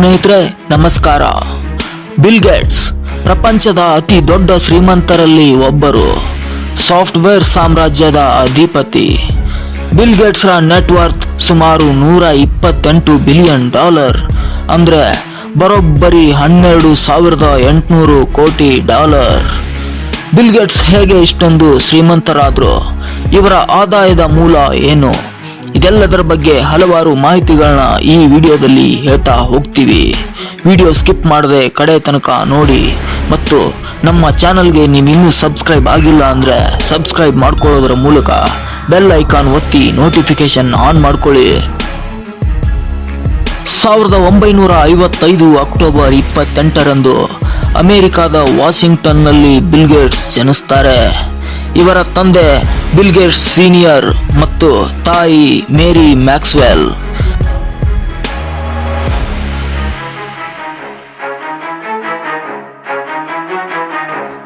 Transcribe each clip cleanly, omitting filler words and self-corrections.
ಸ್ನೇಹಿತರೆ ನಮಸ್ಕಾರ. Bill Gates ಪ್ರಪಂಚದ ಅತಿ ದೊಡ್ಡ ಶ್ರೀಮಂತರಲ್ಲಿ ಒಬ್ಬರು. ಸಾಫ್ಟ್ವೇರ್ ಸಾಮ್ರಾಜ್ಯದ ಅಧಿಪತಿ. ಬಿಲ್ ಗೇಟ್ಸ್ರ ನೆಟ್ವರ್ತ್ ಸುಮಾರು $128 ಬಿಲಿಯನ್, ಅಂದ್ರೆ ಬರೋಬ್ಬರಿ $12,800 ಕೋಟಿ. ಬಿಲ್ ಗೇಟ್ಸ್ ಹೇಗೆ ಇಷ್ಟೊಂದು ಶ್ರೀಮಂತರಾದ್ರು? ಇವರ ಆದಾಯದ ಮೂಲ ಏನು? ಇದೆಲ್ಲದರ ಬಗ್ಗೆ ಹಲವಾರು ಮಾಹಿತಿಗಳನ್ನ ಈ ವಿಡಿಯೋದಲ್ಲಿ ಹೇಳ್ತಾ ಹೋಗ್ತೀವಿ. ವಿಡಿಯೋ ಸ್ಕಿಪ್ ಮಾಡದೆ ಕಡೆ ತನಕ ನೋಡಿ. ಮತ್ತು ನಮ್ಮ ಚಾನಲ್ಗೆ ನೀವು ಇನ್ನೂ ಸಬ್ಸ್ಕ್ರೈಬ್ ಆಗಿಲ್ಲ ಅಂದ್ರೆ ಸಬ್ಸ್ಕ್ರೈಬ್ ಮಾಡ್ಕೊಳ್ಳೋದ್ರ ಮೂಲಕ ಬೆಲ್ ಐಕಾನ್ ಒತ್ತಿ ನೋಟಿಫಿಕೇಶನ್ ಆನ್ ಮಾಡ್ಕೊಳ್ಳಿ. 1955 ಅಕ್ಟೋಬರ್ 28ರಂದು ಅಮೆರಿಕಾದ ವಾಷಿಂಗ್ಟನ್ನಲ್ಲಿ ಬಿಲ್ ಗೇಟ್ಸ್ ಜನಿಸ್ತಾರೆ. ಇವರ ತಂದೆ ಬಿಲ್ ಗೇಟ್ಸ್ ಸೀನಿಯರ್ ಮತ್ತು ತಾಯಿ ಮೇರಿ ಮ್ಯಾಕ್ಸ್ವೆಲ್.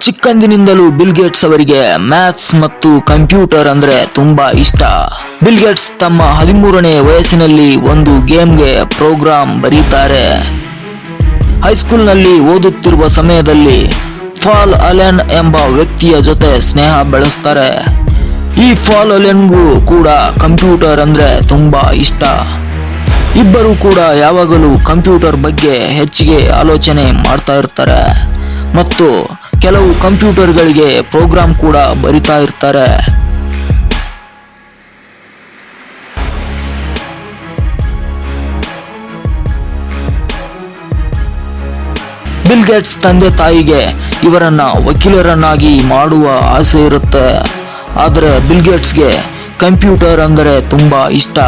ಚಿಕ್ಕಂದಿನಿಂದಲೂ ಬಿಲ್ ಗೇಟ್ಸ್ ಅವರಿಗೆ ಮ್ಯಾಥ್ಸ್ ಮತ್ತು ಕಂಪ್ಯೂಟರ್ ಅಂದ್ರೆ ತುಂಬಾ ಇಷ್ಟ. ಬಿಲ್ ಗೇಟ್ಸ್ ತಮ್ಮ 13ನೇ ವಯಸ್ಸಿನಲ್ಲಿ ಒಂದು ಗೇಮ್ಗೆ ಪ್ರೋಗ್ರಾಂ ಬರೀತಾರೆ. ಹೈಸ್ಕೂಲ್ನಲ್ಲಿ ಓದುತ್ತಿರುವ ಸಮಯದಲ್ಲಿ ಪಾಲ್ ಅಲೆನ್ ಎಂಬ ವ್ಯಕ್ತಿಯ ಜೊತೆ ಸ್ನೇಹ ಬೆಳೆಸ್ತಾರೆ. ಈ ಪಾಲ್ ಅಲೆನ್ಗೂ ಕೂಡ ಕಂಪ್ಯೂಟರ್ ಅಂದ್ರೆ ತುಂಬಾ ಇಷ್ಟ. ಇಬ್ಬರು ಕೂಡ ಯಾವಾಗಲೂ ಕಂಪ್ಯೂಟರ್ ಬಗ್ಗೆ ಹೆಚ್ಚಿಗೆ ಆಲೋಚನೆ ಮಾಡ್ತಾ ಇರ್ತಾರೆ ಮತ್ತು ಕೆಲವು ಕಂಪ್ಯೂಟರ್ಗಳಿಗೆ ಪ್ರೋಗ್ರಾಂ ಕೂಡ ಬರಿತಾ ಇರ್ತಾರೆ. ಬಿಲ್ ಗೇಟ್ಸ್ ತಂದೆ ತಾಯಿಗೆ ಇವರನ್ನ ವಕೀಲರನ್ನಾಗಿ ಮಾಡುವ ಆಸೆ ಇರುತ್ತೆ. ಆದರೆ ಬಿಲ್ ಗೇಟ್ಸ್ಗೆ ಕಂಪ್ಯೂಟರ್ ಅಂದರೆ ತುಂಬಾ ಇಷ್ಟ.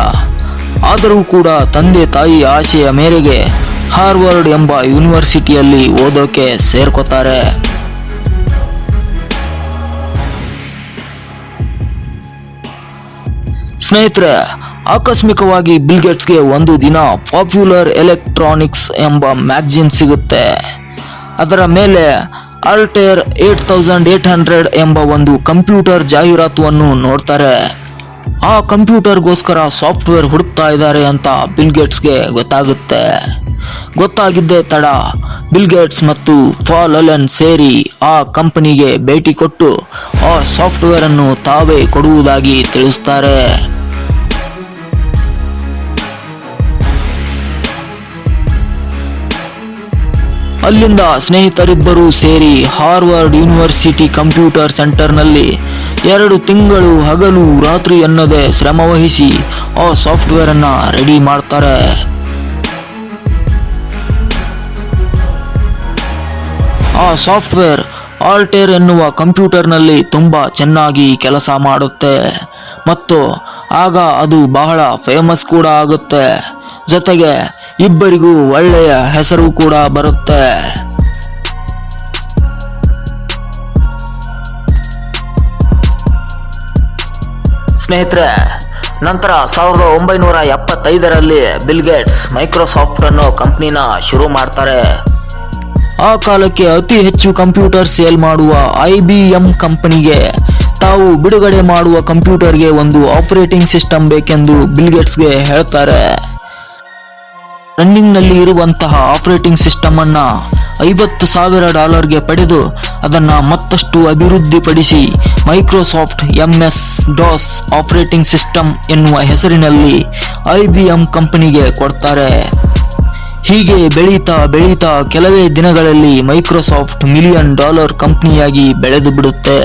ಆದರೂ ಕೂಡ ತಂದೆ ತಾಯಿ ಆಸೆಯ ಮೇರೆಗೆ ಹಾರ್ವರ್ಡ್ ಎಂಬ ಯೂನಿವರ್ಸಿಟಿಯಲ್ಲಿ ಓದೋಕೆ ಸೇರ್ಕೋತಾರೆ. ಸ್ನೇಹಿತರೆ, ಆಕಸ್ಮಿಕವಾಗಿ ಬಿಲ್ ಗೇಟ್ಸ್ಗೆ ಒಂದು ದಿನ ಪಾಪ್ಯುಲರ್ ಎಲೆಕ್ಟ್ರಾನಿಕ್ಸ್ ಎಂಬ ಮ್ಯಾಗಜಿನ್ ಸಿಗುತ್ತೆ. ಅದರ ಮೇಲೆ ಆಲ್ಟೇರ್ 8800 ಎಂಬ ಒಂದು ಕಂಪ್ಯೂಟರ್ ಜಾಹೀರಾತನ್ನು ನೋಡ್ತಾರೆ. ಆ ಕಂಪ್ಯೂಟರ್ಗೋಸ್ಕರ ಸಾಫ್ಟ್ವೇರ್ ಹುಡುಕ್ತಾ ಇದ್ದಾರೆ ಅಂತ ಬಿಲ್ ಗೇಟ್ಸ್ಗೆ ಗೊತ್ತಾಗುತ್ತೆ. ಗೊತ್ತಾಗಿದ್ದೇ ತಡ ಬಿಲ್ ಗೇಟ್ಸ್ ಮತ್ತು ಪಾಲ್ ಅಲೆನ್ ಸೇರಿ ಆ ಕಂಪನಿಗೆ ಭೇಟಿ ಕೊಟ್ಟು ಆ ಸಾಫ್ಟ್ವೇರ್ ಅನ್ನು ತಾವೇ ಕೊಡುವುದಾಗಿ ತಿಳಿಸ್ತಾರೆ. ಅಲ್ಲಿಂದ ಸ್ನೇಹಿತರಿಬ್ಬರು ಸೇರಿ ಹಾರ್ವರ್ಡ್ ಯೂನಿವರ್ಸಿಟಿ ಕಂಪ್ಯೂಟರ್ ಸೆಂಟರ್ನಲ್ಲಿ 2 ತಿಂಗಳು ಹಗಲು ರಾತ್ರಿ ಎನ್ನದೆ ಶ್ರಮವಹಿಸಿ ಆ ಸಾಫ್ಟ್ವೇರ್ ಅನ್ನ ರೆಡಿ ಮಾಡ್ತಾರೆ. ಆ ಸಾಫ್ಟ್ವೇರ್ ಆಲ್ಟೇರ್ ಎನ್ನುವ ಕಂಪ್ಯೂಟರ್ನಲ್ಲಿ ತುಂಬಾ ಚೆನ್ನಾಗಿ ಕೆಲಸ ಮಾಡುತ್ತೆ ಮತ್ತು ಆಗ ಅದು ಬಹಳ ಫೇಮಸ್ ಕೂಡ ಆಗುತ್ತೆ. ಜೊತೆಗೆ ಇಬ್ಬರಿಗೂ ಒಳ್ಳೆಯ ಹೆಸರು ಕೂಡ ಬರುತ್ತೆ. ಸ್ನೇಹಿತರೆ, ನಂತರ 1975ರಲ್ಲಿ ಬಿಲ್ ಗೇಟ್ಸ್ ಮೈಕ್ರೋಸಾಫ್ಟ್ ಅನ್ನೋ ಕಂಪ್ನಿನ ಶುರು ಮಾಡ್ತಾರೆ. ಆ ಕಾಲಕ್ಕೆ ಅತಿ ಹೆಚ್ಚು ಕಂಪ್ಯೂಟರ್ ಸೇಲ್ ಮಾಡುವ IBM ಕಂಪನಿಗೆ ತಾವು ಬಿಡುಗಡೆ ಮಾಡುವ ಕಂಪ್ಯೂಟರ್ಗೆ ಒಂದು ಆಪರೇಟಿಂಗ್ ಸಿಸ್ಟಮ್ ಬೇಕೆಂದು ಬಿಲ್ ಗೇಟ್ಸ್ಗೆ ಹೇಳ್ತಾರೆ. ರನ್ನಿಂಗ್ ನಲ್ಲಿ ಇರುವಂತಹ ಆಪರೇಟಿಂಗ್ ಸಿಸ್ಟಮ್ ಅನ್ನ $50,000 ಪಡೆದು ಅದನ್ನ ಮತ್ತಷ್ಟು ಅಭಿವೃದ್ಧಿಪಡಿಸಿ ಮೈಕ್ರೋಸಾಫ್ಟ್ MS-DOS ಆಪರೇಟಿಂಗ್ ಸಿಸ್ಟಮ್ ಎನ್ನುವ ಹೆಸರಿನಲ್ಲಿ IBM ಕಂಪನಿಗೆ ಕೊಡ್ತಾರೆ. ಹೀಗೆ ಬೆಳೀತಾ ಕೆಲವೇ ದಿನಗಳಲ್ಲಿ ಮೈಕ್ರೋಸಾಫ್ಟ್ $1 ಮಿಲಿಯನ್ ಕಂಪನಿಯಾಗಿ ಬೆಳೆದು ಬಿಡುತ್ತೆ.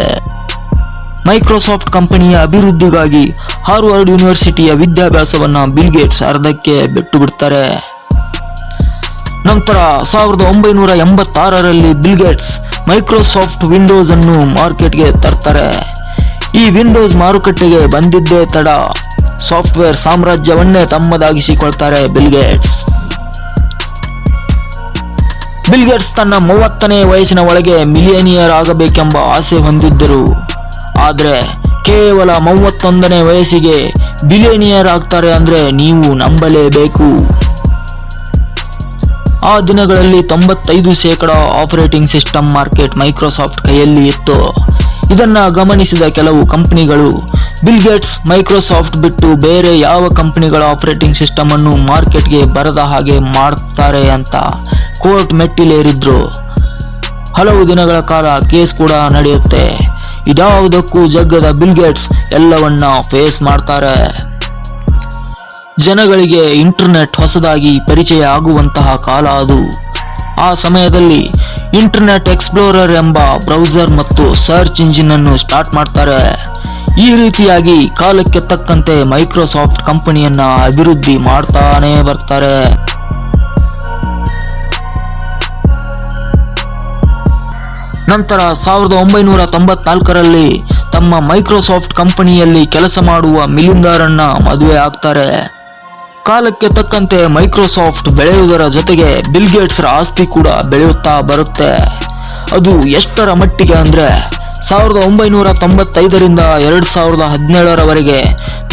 ಮೈಕ್ರೋಸಾಫ್ಟ್ ಕಂಪನಿಯ ಅಭಿವೃದ್ಧಿಗಾಗಿ ಹಾರ್ವರ್ಡ್ ಯೂನಿವರ್ಸಿಟಿಯ ವಿದ್ಯಾಭ್ಯಾಸವನ್ನ ಬಿಲ್ ಗೇಟ್ಸ್ ಅರ್ಧಕ್ಕೆ ಬಿಟ್ಟು ಬಿಡ್ತಾರೆ. ನಂತರ 1986ರಲ್ಲಿ ಬಿಲ್ ಗೇಟ್ಸ್ ಮೈಕ್ರೋಸಾಫ್ಟ್ ವಿಂಡೋಸ್ ಅನ್ನು ಮಾರ್ಕೆಟ್ಗೆ ತರ್ತಾರೆ. ಈ ವಿಂಡೋಸ್ ಮಾರುಕಟ್ಟೆಗೆ ಬಂದಿದ್ದೇ ತಡ ಸಾಫ್ಟ್ವೇರ್ ಸಾಮ್ರಾಜ್ಯವನ್ನೇ ತಮ್ಮದಾಗಿಸಿಕೊಳ್ತಾರೆ ಬಿಲ್ ಗೇಟ್ಸ್. ಬಿಲ್ ಗೇಟ್ಸ್ ತನ್ನ 30ನೇ ವಯಸ್ಸಿನ ಒಳಗೆ ಮಿಲಿಯನಿಯರ್ ಆಗಬೇಕೆಂಬ ಆಸೆ ಹೊಂದಿದ್ದರು. ಆದರೆ ಕೇವಲ 31ನೇ ವಯಸ್ಸಿಗೆ ಬಿಲಿಯನಿಯರ್ ಆಗ್ತಾರೆ ಅಂದ್ರೆ ನೀವು ನಂಬಲೇಬೇಕು. ಆ ದಿನಗಳಲ್ಲಿ 95% ಆಪರೇಟಿಂಗ್ ಸಿಸ್ಟಮ್ ಮಾರ್ಕೆಟ್ ಮೈಕ್ರೋಸಾಫ್ಟ್ ಕೈಯಲ್ಲಿ ಇತ್ತು. ಇದನ್ನ ಗಮನಿಸಿದ ಕೆಲವು ಕಂಪನಿಗಳು ಬಿಲ್ ಗೇಟ್ಸ್ ಮೈಕ್ರೋಸಾಫ್ಟ್ ಬಿಟ್ಟು ಬೇರೆ ಯಾವ ಕಂಪನಿಗಳ ಆಪರೇಟಿಂಗ್ ಸಿಸ್ಟಮ್ ಅನ್ನು ಮಾರ್ಕೆಟ್ಗೆ ಬರದ ಹಾಗೆ ಮಾಡ್ತಾರೆ ಅಂತ ಕೋರ್ಟ್ ಮೆಟ್ಟಿಲೇರಿದ್ರು. ಹಲವು ದಿನಗಳ ಕಾಲ ಕೇಸ್ ಕೂಡ ನಡೆಯುತ್ತೆ. ಇದ್ಯಾವುದಕ್ಕೂ ಜಗ್ಗದ ಬಿಲ್ ಗೇಟ್ಸ್ ಎಲ್ಲವನ್ನ ಫೇಸ್ ಮಾಡ್ತಾರೆ. ಜನಗಳಿಗೆ ಇಂಟರ್ನೆಟ್ ಹೊಸದಾಗಿ ಪರಿಚಯ ಆಗುವಂತಹ ಕಾಲ ಅದು. ಆ ಸಮಯದಲ್ಲಿ ಇಂಟರ್ನೆಟ್ ಎಕ್ಸ್ಪ್ಲೋರರ್ ಎಂಬ ಬ್ರೌಸರ್ ಮತ್ತು ಸರ್ಚ್ ಇಂಜಿನ್ ಅನ್ನು ಸ್ಟಾರ್ಟ್ ಮಾಡ್ತಾರೆ. ಈ ರೀತಿಯಾಗಿ ಕಾಲಕ್ಕೆ ತಕ್ಕಂತೆ ಮೈಕ್ರೋಸಾಫ್ಟ್ ಕಂಪನಿಯನ್ನ ಅಭಿವೃದ್ಧಿ ಮಾಡ್ತಾನೆ ಬರ್ತಾರೆ. ನಂತರ 1994ರಲ್ಲಿ ತಮ್ಮ ಮೈಕ್ರೋಸಾಫ್ಟ್ ಕಂಪನಿಯಲ್ಲಿ ಕೆಲಸ ಮಾಡುವ ಮಿಲಿಂದಾರನ್ನ ಮದುವೆ ಆಗ್ತಾರೆ. ಕಾಲಕ್ಕೆ ತಕ್ಕಂತೆ ಮೈಕ್ರೋಸಾಫ್ಟ್ ಬೆಳೆಯುವುದರ ಜೊತೆಗೆ ಬಿಲ್ ಗೇಟ್ಸ್ರ ಆಸ್ತಿ ಕೂಡ ಬೆಳೆಯುತ್ತಾ ಬರುತ್ತೆ. ಅದು ಎಷ್ಟರ ಮಟ್ಟಿಗೆ ಅಂದ್ರೆ 1995ರಿಂದ 2017ರವರೆಗೆ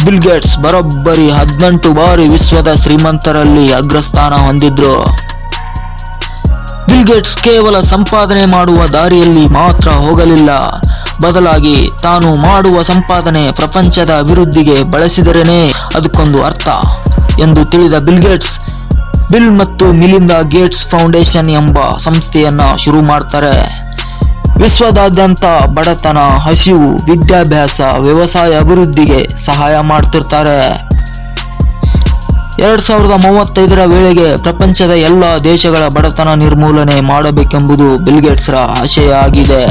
ಬಿಲ್ ಗೇಟ್ಸ್ ಬರೋಬ್ಬರಿ 18 ಬಾರಿ ವಿಶ್ವದ ಶ್ರೀಮಂತರಲ್ಲಿ ಅಗ್ರಸ್ಥಾನ ಹೊಂದಿದ್ರು. ಬಿಲ್ ಗೇಟ್ಸ್ ಕೇವಲ ಸಂಪಾದನೆ ಮಾಡುವ ದಾರಿಯಲ್ಲಿ ಮಾತ್ರ ಹೋಗಲಿಲ್ಲ, ಬದಲಾಗಿ ತಾನು ಮಾಡುವ ಸಂಪಾದನೆ ಪ್ರಪಂಚದ ಅಭಿವೃದ್ಧಿಗೆ ಬಳಸಿದರೇನೆ ಅದಕ್ಕೊಂದು ಅರ್ಥ ಎಂದು ತಿಳಿದ ಬಿಲ್ ಗೇಟ್ಸ್ ಬಿಲ್ ಮತ್ತು ಮಿಲಿಂದಾ ಗೇಟ್ಸ್ ಫೌಂಡೇಶನ್ ಎಂಬ ಸಂಸ್ಥೆಯನ್ನ ಶುರು ಮಾಡ್ತಾರೆ. ವಿಶ್ವದಾದ್ಯಂತ ಬಡತನ, ಹಸಿವು, ವಿದ್ಯಾಭ್ಯಾಸ, ವ್ಯವಸಾಯ ಅಭಿವೃದ್ಧಿಗೆ ಸಹಾಯ ಮಾಡ್ತಿರ್ತಾರೆ. 2035ರ ವೇಳೆಗೆ ಪ್ರಪಂಚದ ಎಲ್ಲ ದೇಶಗಳ ಬಡತನ ನಿರ್ಮೂಲನೆ ಮಾಡಬೇಕೆಂಬುದು ಬಿಲ್ ಗೇಟ್ಸ್ರ ಆಶಯ ಆಗಿದೆ.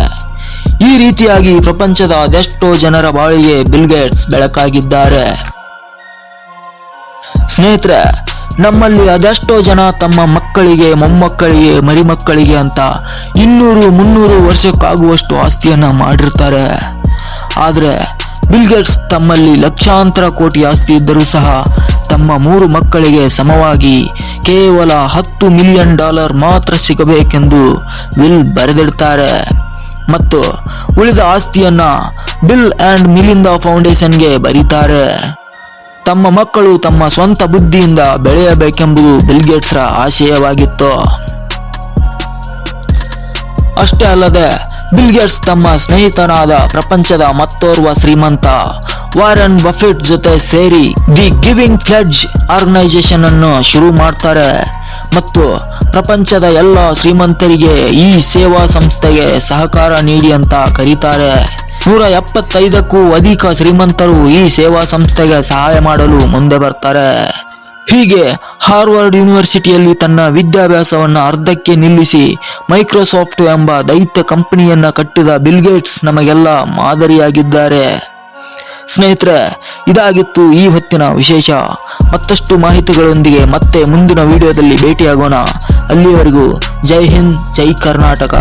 ಈ ರೀತಿಯಾಗಿ ಪ್ರಪಂಚದ ಅದೆಷ್ಟೋ ಜನರ ಬಾಳಿಗೆ ಬಿಲ್ ಗೇಟ್ಸ್ ಬೆಳಕಾಗಿದ್ದಾರೆ. ಸ್ನೇಹಿತರೆ, ನಮ್ಮಲ್ಲಿ ಅದೆಷ್ಟೋ ಜನ ತಮ್ಮ ಮಕ್ಕಳಿಗೆ, ಮೊಮ್ಮಕ್ಕಳಿಗೆ, ಮರಿಮಕ್ಕಳಿಗೆ ಅಂತ 200-300 ವರ್ಷಕ್ಕಾಗುವಷ್ಟು ಆಸ್ತಿಯನ್ನ ಮಾಡಿರ್ತಾರೆ. ಆದ್ರೆ ಬಿಲ್ ಗೇಟ್ಸ್ ತಮ್ಮಲ್ಲಿ ಲಕ್ಷಾಂತರ ಕೋಟಿ ಆಸ್ತಿ ಇದ್ದರೂ ಸಹ ತಮ್ಮ 3 ಮಕ್ಕಳಿಗೆ ಸಮವಾಗಿ ಕೇವಲ $10 ಮಿಲಿಯನ್ ಮಾತ್ರ ಸಿಗಬೇಕೆಂದು ವಿಲ್ ಬರೆದಿಡ್ತಾರೆ ಮತ್ತು ಉಳಿದ ಆಸ್ತಿಯನ್ನ ಬಿಲ್ ಅಂಡ್ ಮಿಲಿಂದಾ ಫೌಂಡೇಶನ್ಗೆ ಬರೀತಾರೆ. ತಮ್ಮ ಮಕ್ಕಳು ತಮ್ಮ ಸ್ವಂತ ಬುದ್ಧಿಯಿಂದ ಬೆಳೆಯಬೇಕೆಂಬುದು ಬಿಲ್ ಗೇಟ್ಸ್ರ ಆಶಯವಾಗಿತ್ತು. ಅಷ್ಟೇ ಅಲ್ಲದೆ ಬಿಲ್ ಗೇಟ್ಸ್ ತಮ್ಮ ಸ್ನೇಹಿತನಾದ ಪ್ರಪಂಚದ ಮತ್ತೋರ್ವ ಶ್ರೀಮಂತ ವಾರೆನ್ ಬಫೆಟ್ ಜೊತೆ ಸೇರಿ ದಿ ಗಿವಿಂಗ್ ಪ್ಲೆಡ್ಜ್ ಆರ್ಗನೈಸೇಷನ್ ಅನ್ನು ಶುರು ಮಾಡ್ತಾರೆ ಮತ್ತು ಪ್ರಪಂಚದ ಎಲ್ಲ ಶ್ರೀಮಂತರಿಗೆ ಈ ಸೇವಾ ಸಂಸ್ಥೆಗೆ ಸಹಕಾರ ನೀಡಿ ಅಂತ ಕರೀತಾರೆ. 175ಕ್ಕೂ ಅಧಿಕ ಶ್ರೀಮಂತರು ಈ ಸೇವಾ ಸಂಸ್ಥೆಗೆ ಸಹಾಯ ಮಾಡಲು ಮುಂದೆ ಬರ್ತಾರೆ. ಹೀಗೆ ಹಾರ್ವರ್ಡ್ ಯೂನಿವರ್ಸಿಟಿಯಲ್ಲಿ ತನ್ನ ವಿದ್ಯಾಭ್ಯಾಸವನ್ನ ಅರ್ಧಕ್ಕೆ ನಿಲ್ಲಿಸಿ ಮೈಕ್ರೋಸಾಫ್ಟ್ ಎಂಬ ದೈತ್ಯ ಕಂಪನಿಯನ್ನ ಕಟ್ಟಿದ ಬಿಲ್ ಗೇಟ್ಸ್ ನಮಗೆಲ್ಲ ಮಾದರಿಯಾಗಿದ್ದಾರೆ. ಸ್ನೇಹಿತರೆ, ಇದಾಗಿತ್ತು ಈ ಹೊತ್ತಿನ ವಿಶೇಷ. ಮತ್ತಷ್ಟು ಮಾಹಿತಿಗಳೊಂದಿಗೆ ಮತ್ತೆ ಮುಂದಿನ ವಿಡಿಯೋದಲ್ಲಿ ಭೇಟಿಯಾಗೋಣ. ಅಲ್ಲಿವರೆಗೂ ಜೈ ಹಿಂದ್, ಜೈ ಕರ್ನಾಟಕ.